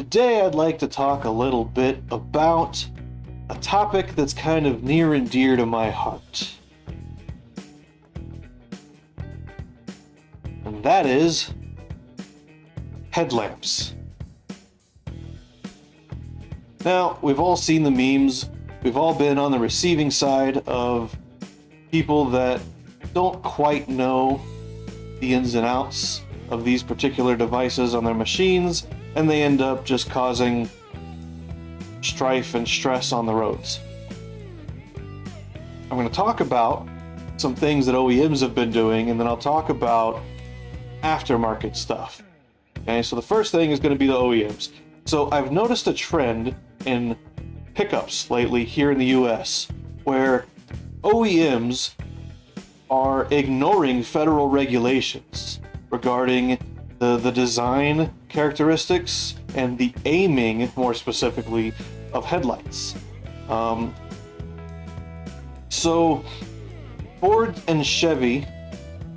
Today I'd like to talk a little bit about a topic that's kind of near and dear to my heart. And that is headlamps. Now, we've all seen the memes. We've all been on the receiving side of people that don't quite know the ins and outs of these particular devices on their machines, and they end up just causing strife and stress on the roads. I'm going to talk about some things that OEMs have been doing, and then I'll talk about aftermarket stuff. Okay, so the first thing is going to be the OEMs. So I've noticed a trend in pickups lately here in the US where OEMs are ignoring federal regulations regarding the design characteristics and the aiming, more specifically, of headlights. So Ford and Chevy,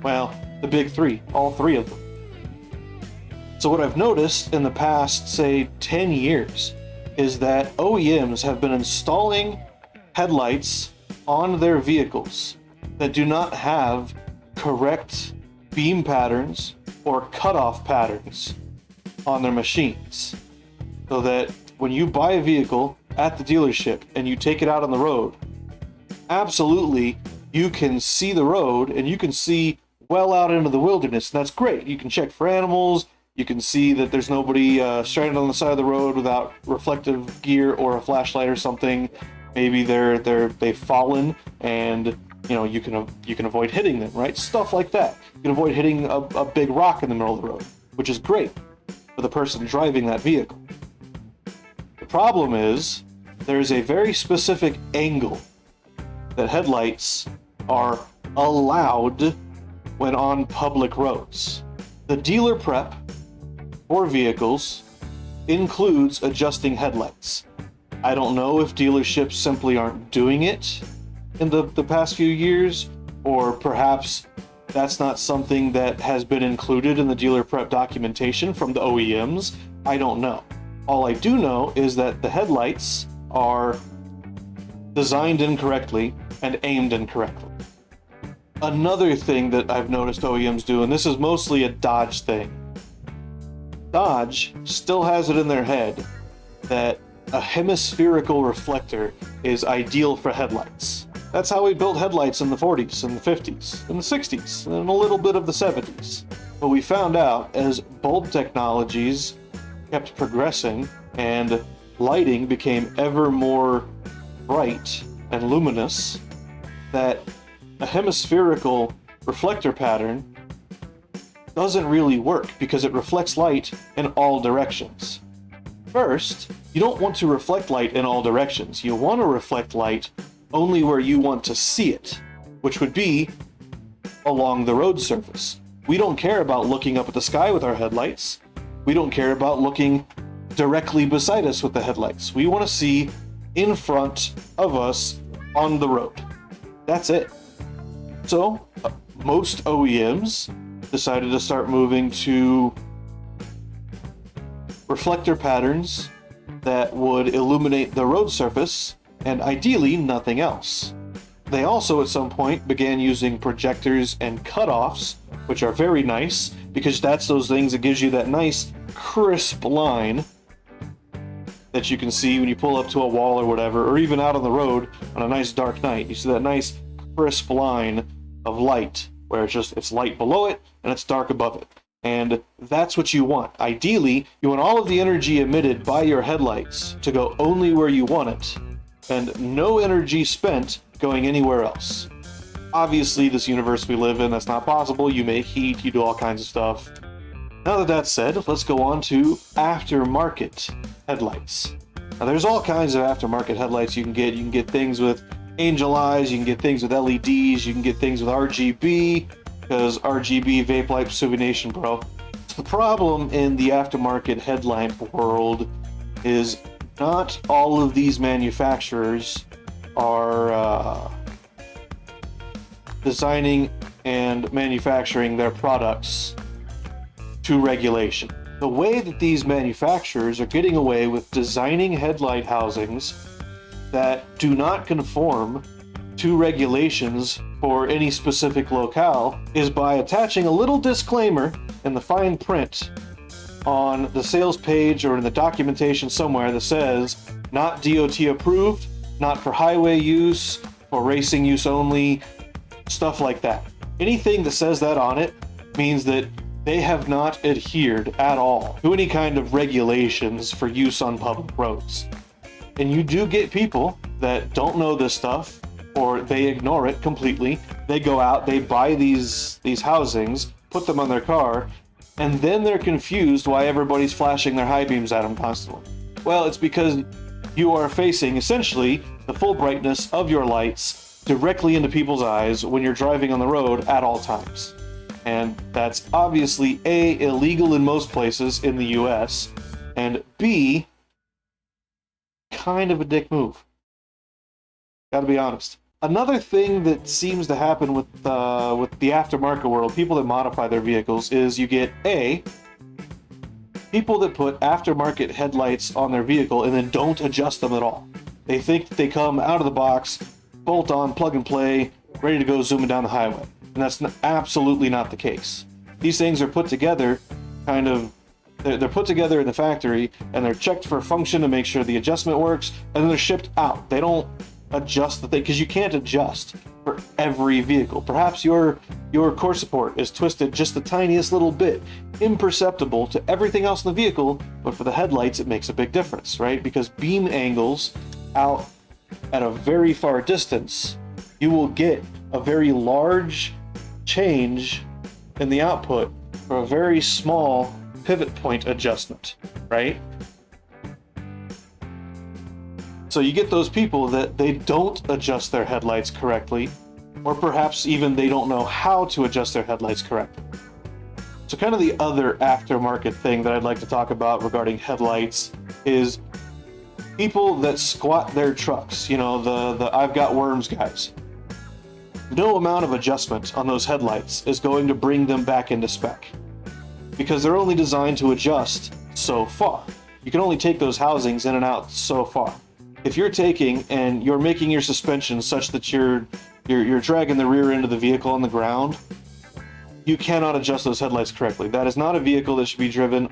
well, the big three, all three of them. So what I've noticed in the past, say, 10 years is that OEMs have been installing headlights on their vehicles that do not have correct beam patterns or cutoff patterns on their machines. So that when you buy a vehicle at the dealership and you take it out on the road, absolutely you can see the road and you can see well out into the wilderness, and that's great. You can check for animals. You can see that there's nobody stranded on the side of the road without reflective gear or a flashlight or something. Maybe they've fallen, and you can avoid hitting them, right? Stuff like that. You can avoid hitting a big rock in the middle of the road, which is great for the person driving that vehicle. The problem is there's a very specific angle that headlights are allowed when on public roads. The dealer prep for vehicles includes adjusting headlights. I don't know if dealerships simply aren't doing it in the past few years, or perhaps that's not something that has been included in the dealer prep documentation from the OEMs. I don't know. All I do know is that the headlights are designed incorrectly and aimed incorrectly. Another thing that I've noticed OEMs do, and this is mostly a Dodge thing, Dodge still has it in their head that a hemispherical reflector is ideal for headlights. That's how we built headlights in the 40s and the 50s and the 60s and a little bit of the 70s. But we found out as bulb technologies kept progressing and lighting became ever more bright and luminous that a hemispherical reflector pattern doesn't really work because it reflects light in all directions. First, you don't want to reflect light in all directions. You want to reflect light only where you want to see it, which would be along the road surface. We don't care about looking up at the sky with our headlights. We don't care about looking directly beside us with the headlights. We want to see in front of us on the road. That's it. So, most OEMs decided to start moving to reflector patterns that would illuminate the road surface and ideally nothing else. They also at some point began using projectors and cutoffs, which are very nice because that's those things that gives you that nice crisp line that you can see when you pull up to a wall or whatever, or even out on the road on a nice dark night. You see that nice crisp line of light where it's light below it and it's dark above it. And that's what you want. Ideally, you want all of the energy emitted by your headlights to go only where you want it, and no energy spent going anywhere else. Obviously, this universe we live in, that's not possible. You make heat, you do all kinds of stuff. Now that that's said, let's go on to aftermarket headlights. Now there's all kinds of aftermarket headlights you can get. You can get things with angel eyes, you can get things with LEDs, you can get things with RGB, because RGB vape light illumination, bro. The problem in the aftermarket headlamp world is not all of these manufacturers are designing and manufacturing their products to regulation. the way that these manufacturers are getting away with designing headlight housings that do not conform to regulations for any specific locale is by attaching a little disclaimer in the fine print on the sales page or in the documentation somewhere that says not DOT approved, not for highway use, for racing use only, stuff like that. Anything that says that on it means that they have not adhered at all to any kind of regulations for use on public roads. And you do get people that don't know this stuff, or they ignore it completely. They go out, they buy these housings, put them on their car, and then they're confused why everybody's flashing their high beams at them constantly. Well, it's because you are facing essentially the full brightness of your lights directly into people's eyes when you're driving on the road at all times. And that's obviously A, illegal in most places in the US, and B, kind of a dick move. Gotta be honest. Another thing that seems to happen with the aftermarket world, people that modify their vehicles, is you get A, people that put aftermarket headlights on their vehicle and then don't adjust them at all. They think that they come out of the box, bolt on, plug and play, ready to go zooming down the highway. And that's absolutely not the case. These things are put together they're put together in the factory and they're checked for function to make sure the adjustment works, and then they're shipped out. They don't adjust the thing because you can't adjust for every vehicle. Perhaps your core support is twisted just the tiniest little bit, imperceptible to everything else in the vehicle, but for the headlights it makes a big difference, right? Because beam angles out at a very far distance, you will get a very large change in the output for a very small pivot point adjustment, right? So you get those people that they don't adjust their headlights correctly, or perhaps even they don't know how to adjust their headlights correctly. So kind of the other aftermarket thing that I'd like to talk about regarding headlights is people that squat their trucks, the I've got worms guys. No amount of adjustment on those headlights is going to bring them back into spec, because they're only designed to adjust so far. You can only take those housings in and out so far. If you're taking and you're making your suspension such that you're dragging the rear end of the vehicle on the ground, you cannot adjust those headlights correctly. That is not a vehicle that should be driven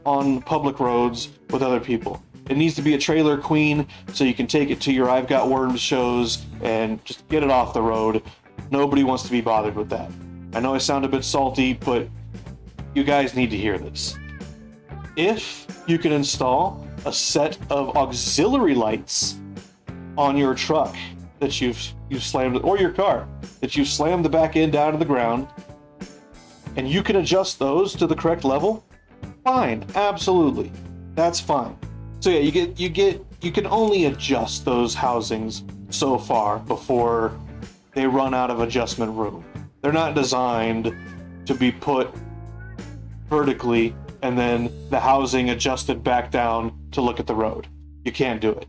on public roads with other people. It needs to be a trailer queen so you can take it to your I've Got Worms shows and just get it off the road. Nobody wants to be bothered with that. I know I sound a bit salty, but you guys need to hear this. If you can install a set of auxiliary lights on your truck that you've slammed, or your car that you've slammed the back end down to the ground, and you can adjust those to the correct level, fine, absolutely, that's fine. So yeah, you can only adjust those housings so far before they run out of adjustment room. They're not designed to be put vertically and then the housing adjusted back down to look at the road. You can't do it.